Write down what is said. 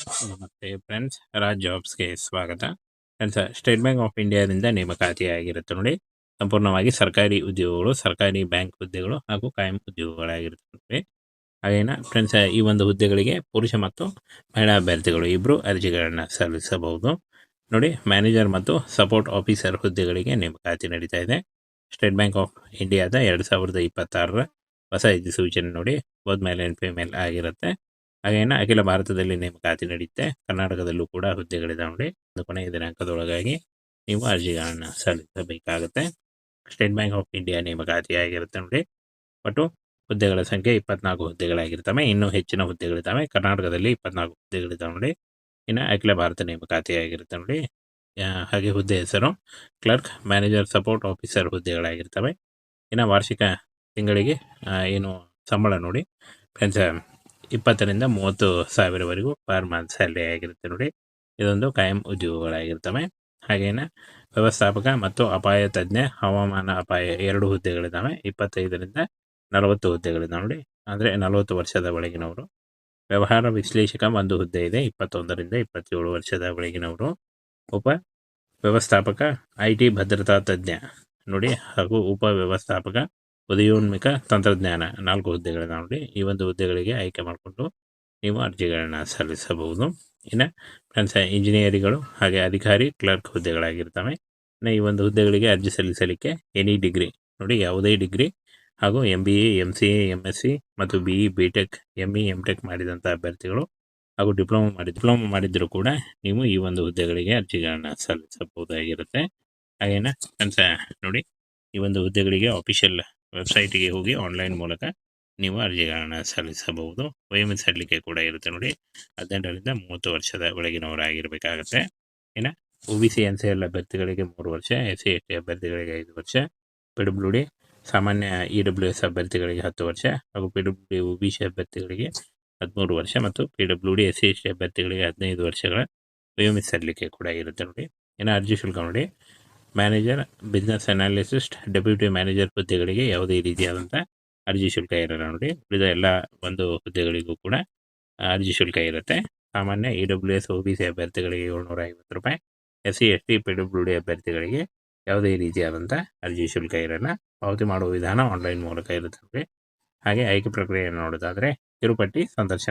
ನಮಸ್ತೆ ಫ್ರೆಂಡ್ಸ್, ರಾಜ್ ಜಾಬ್ಸ್ಗೆ ಸ್ವಾಗತ. Friends, state bank of ಇಂಡಿಯಾದಿಂದ ನೇಮಕಾತಿಯಾಗಿರುತ್ತೆ ನೋಡಿ. ಸಂಪೂರ್ಣವಾಗಿ ಸರ್ಕಾರಿ ಉದ್ಯೋಗಗಳು, ಸರ್ಕಾರಿ ಬ್ಯಾಂಕ್ ಹುದ್ದೆಗಳು ಹಾಗೂ ಕಾಯಂ ಉದ್ಯೋಗಗಳಾಗಿರುತ್ತೆ. ಹಾಗೇನ ಫ್ರೆಂಡ್ಸ್, ಈ ಒಂದು ಹುದ್ದೆಗಳಿಗೆ ಪುರುಷ ಮತ್ತು ಮಹಿಳಾ ಅಭ್ಯರ್ಥಿಗಳು ಇಬ್ಬರು ಅರ್ಜಿಗಳನ್ನು ಸಲ್ಲಿಸಬಹುದು ನೋಡಿ. ಮ್ಯಾನೇಜರ್ ಮತ್ತು ಸಪೋರ್ಟ್ ಆಫೀಸರ್ ಹುದ್ದೆಗಳಿಗೆ ನೇಮಕಾತಿ ನಡೀತಾ ಇದೆ. ಸ್ಟೇಟ್ ಬ್ಯಾಂಕ್ ಆಫ್ ಇಂಡಿಯಾದ 2026ರ ಹೊಸ ಸೂಚನೆ ನೋಡಿ. ಬೋತ್ ಮೇಲ್ ಆ್ಯಂಡ್ ಫಿಮೇಲ್ ಆಗಿರುತ್ತೆ. ಹಾಗೇನ ಅಖಿಲ ಭಾರತದಲ್ಲಿ ನೇಮಕಾತಿ ನಡೆಯುತ್ತೆ. ಕರ್ನಾಟಕದಲ್ಲೂ ಕೂಡ ಹುದ್ದೆಗಳಿದಾವೆ ನೋಡಿ. ಒಂದು ಕೊನೆಯ ದಿನಾಂಕದೊಳಗಾಗಿ ನೀವು ಅರ್ಜಿಗಳನ್ನು ಸಲ್ಲಿಸಬೇಕಾಗುತ್ತೆ. ಸ್ಟೇಟ್ ಬ್ಯಾಂಕ್ ಆಫ್ ಇಂಡಿಯಾ ನೇಮಕಾತಿ ಆಗಿರುತ್ತೆ ನೋಡಿ. ಒಟ್ಟು ಹುದ್ದೆಗಳ ಸಂಖ್ಯೆ 24 ಹುದ್ದೆಗಳಾಗಿರ್ತವೆ. ಇನ್ನೂ ಹೆಚ್ಚಿನ ಹುದ್ದೆಗಳಿದ್ದಾವೆ. ಕರ್ನಾಟಕದಲ್ಲಿ 24 ಹುದ್ದೆಗಳಿದ್ದಾವೆ ನೋಡಿ. ಇನ್ನು ಅಖಿಲ ಭಾರತ ನೇಮಕಾತಿ ಆಗಿರುತ್ತೆ ನೋಡಿ. ಹಾಗೆ ಹುದ್ದೆ ಹೆಸರು ಕ್ಲರ್ಕ್, ಮ್ಯಾನೇಜರ್, ಸಪೋರ್ಟ್ ಆಫೀಸರ್ ಹುದ್ದೆಗಳಾಗಿರ್ತವೆ. ಇನ್ನು ವಾರ್ಷಿಕ ತಿಂಗಳಿಗೆ ಏನು ಸಂಬಳ ನೋಡಿ ಫ್ರೆಂಡ್ಸ್, 20,000ರಿಂದ 30,000ವರೆಗೂ ಪರ್ ಮಂತ್ ಸ್ಯಾಲರಿ ಆಗಿರುತ್ತೆ ನೋಡಿ. ಇದೊಂದು ಕಾಯಂ ಉದ್ಯೋಗಗಳಾಗಿರ್ತವೆ. ಹಾಗೇನ ವ್ಯವಸ್ಥಾಪಕ ಮತ್ತು ಅಪಾಯ ತಜ್ಞ, ಹವಾಮಾನ ಅಪಾಯ 2 ಹುದ್ದೆಗಳಿದ್ದಾವೆ. 25ರಿಂದ 40 ಹುದ್ದೆಗಳಿದ್ದಾವೆ ನೋಡಿ. ಅಂದರೆ 40 ವರ್ಷದ ಒಳಗಿನವರು. ವ್ಯವಹಾರ ವಿಶ್ಲೇಷಕ 1 ಹುದ್ದೆ ಇದೆ. 21ರಿಂದ 27 ವರ್ಷದ ಒಳಗಿನವರು. ಉಪ ವ್ಯವಸ್ಥಾಪಕ, IT ಭದ್ರತಾ ತಜ್ಞ ನೋಡಿ, ಹಾಗೂ ಉಪ ವ್ಯವಸ್ಥಾಪಕ ಉದಯೋನ್ಮುಖ ತಂತ್ರಜ್ಞಾನ 4 ಹುದ್ದೆಗಳಿದ್ದಾವೆ ನೋಡಿ. ಈ ಒಂದು ಹುದ್ದೆಗಳಿಗೆ ಆಯ್ಕೆ ಮಾಡಿಕೊಂಡು ನೀವು ಅರ್ಜಿಗಳನ್ನು ಸಲ್ಲಿಸಬಹುದು. ಇನ್ನು ಫ್ರೆಂಡ್ಸ್, ಇಂಜಿನಿಯರಿಗಳು ಹಾಗೆ ಅಧಿಕಾರಿ, ಕ್ಲರ್ಕ್ ಹುದ್ದೆಗಳಾಗಿರ್ತವೆ. ಇನ್ನು ಈ ಒಂದು ಹುದ್ದೆಗಳಿಗೆ ಅರ್ಜಿ ಸಲ್ಲಿಸಲಿಕ್ಕೆ ಎನಿ ಡಿಗ್ರಿ ನೋಡಿ, ಯಾವುದೇ ಡಿಗ್ರಿ ಹಾಗೂ MBA, MCA, MSc ಮತ್ತು BE, BTech, ME, MTech ಮಾಡಿದಂಥ ಅಭ್ಯರ್ಥಿಗಳು ಹಾಗೂ ಡಿಪ್ಲೊಮಾ ಮಾಡಿದರೂ ಕೂಡ ನೀವು ಈ ಒಂದು ಹುದ್ದೆಗಳಿಗೆ ಅರ್ಜಿಗಳನ್ನು ಸಲ್ಲಿಸಬಹುದಾಗಿರುತ್ತೆ. ಹಾಗೇನ ಫ್ರೆಂಡ್ಸ್ ನೋಡಿ, ಈ ಒಂದು ಹುದ್ದೆಗಳಿಗೆ ಆಫಿಷಿಯಲ್ ವೆಬ್ಸೈಟಿಗೆ ಹೋಗಿ ಆನ್ಲೈನ್ ಮೂಲಕ ನೀವು ಅರ್ಜಿಗಳನ್ನು ಸಲ್ಲಿಸಬಹುದು. ವಯೋಮಿತಿ ಕೂಡ ಇರುತ್ತೆ ನೋಡಿ. 18ರಿಂದ 30 ವರ್ಷದ ಒಳಗಿನವರಾಗಿರಬೇಕಾಗತ್ತೆ. ಇನ್ನು OBC NCL ಅಭ್ಯರ್ಥಿಗಳಿಗೆ 3 ವರ್ಷ, SC ST ಅಭ್ಯರ್ಥಿಗಳಿಗೆ 5 ವರ್ಷ, PWD ಸಾಮಾನ್ಯ EWS ಅಭ್ಯರ್ಥಿಗಳಿಗೆ 10 ವರ್ಷ ಹಾಗೂ PWD OBC ಅಭ್ಯರ್ಥಿಗಳಿಗೆ 13 ವರ್ಷ ಮತ್ತು PWD SC ST ಅಭ್ಯರ್ಥಿಗಳಿಗೆ 15 ವರ್ಷಗಳ ವಯೋಮಿತಿ ಕೂಡ ಇರುತ್ತೆ ನೋಡಿ. ಇನ್ನು ಅರ್ಜಿ ಶುಲ್ಕ ನೋಡಿ, manager, business analyst, deputy manager ಹುದ್ದೆಗಳಿಗೆ ಯಾವುದೇ ರೀತಿಯಾದಂಥ ಅರ್ಜಿ ಶುಲ್ಕ ಇರಲ್ಲ ನೋಡಿ. ಉಳಿದ ಎಲ್ಲ ಒಂದು ಹುದ್ದೆಗಳಿಗೂ ಕೂಡ ಅರ್ಜಿ ಶುಲ್ಕ ಇರುತ್ತೆ. ಸಾಮಾನ್ಯ EWS OBC ಅಭ್ಯರ್ಥಿಗಳಿಗೆ 750 ರೂಪಾಯಿ, SC ST PWD ಅಭ್ಯರ್ಥಿಗಳಿಗೆ ಯಾವುದೇ ರೀತಿಯಾದಂಥ ಅರ್ಜಿ ಶುಲ್ಕ ಇರಲ್ಲ. ಪಾವತಿ ಮಾಡುವ ವಿಧಾನ ಆನ್ಲೈನ್ ಮೂಲಕ ಇರುತ್ತೆ ನೋಡಿ. ಹಾಗೆ ಆಯ್ಕೆ ಪ್ರಕ್ರಿಯೆಯನ್ನು ನೋಡೋದಾದರೆ ಕಿರುಪಟ್ಟಿ, ಸಂದರ್ಶನ